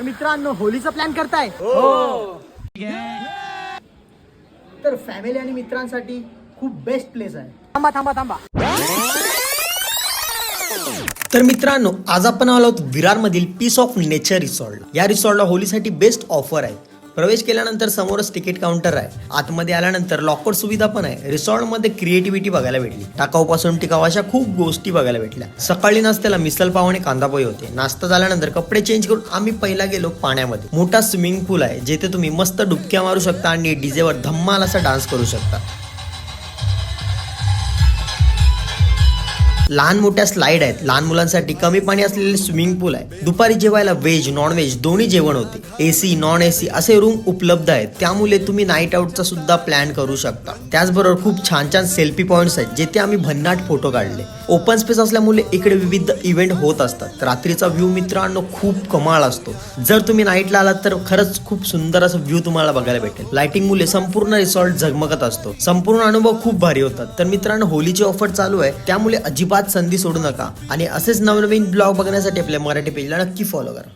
मित्रांनो होलीचा प्लॅन करताय हो. तर फॅमिली आणि मित्रांसाठी खूप बेस्ट प्लेस आहे. थांबा थांबा थांबा. तर मित्रांनो, आज आपण आलो आहोत विरारमधील पीस ऑफ नेचर रिसॉर्ट. या रिसॉर्टला होलीसाठी बेस्ट ऑफर आहे. प्रवेश केल्यानंतर समोरच तिकीट काउंटर आहे. आतमध्ये आल्यानंतर लॉकर सुविधा पण आहे. रिसॉर्टमध्ये क्रिएटिव्हिटी बघायला भेटली. टाकाऊपासून टिकाऊ अशा खूप गोष्टी बघायला भेटल्या. सकाळी नाश्त्याला मिसल पाव आणि कांदा पोहे होते. नाश्ता झाल्यानंतर कपडे चेंज करून आम्ही पहिला गेलो पाण्यामध्ये. मोठा स्विमिंग पूल आहे जिथे तुम्ही मस्त डुबक्या मारू शकता आणि डीजेवर धम्माल असा डान्स करू शकता. लहान मोठ्या स्लाइड आहेत. लहान मुलांसाठी कमी पाणी असलेले स्विमिंग पूल आहे. दुपारी जेवायला व्हेज नॉन व्हेज दोन्ही जेवण होते. एसी नॉन एसी असे रूम उपलब्ध आहेत. त्यामुळे तुम्ही नाईट आउटचा सुद्धा प्लॅन करू शकता. त्याचबरोबर खूप छान छान सेल्फी पॉइंट्स आहेत जिथे आम्ही भन्नाट फोटो काढले. ओपन स्पेस असल्यामुळे इकडे विविध इव्हेंट होत असतात. रात्रीचा व्ह्यू मित्रांनो खूप कमाल असतो. जर तुम्ही नाईटला आलात तर खरंच खूप सुंदर असं व्ह्यू तुम्हाला बघायला भेटेल. लाइटिंग मुळे संपूर्ण रिसॉर्ट झगमगत असतो. संपूर्ण अनुभव खूप भारी होतात. तर मित्रांनो, होलीची ऑफर चालू आहे त्यामुळे अजिबात संधी सोडू नका आणि असेच नवनवीन ब्लॉग बघण्यासाठी आपल्या मराठी पेजला नक्की फॉलो करा.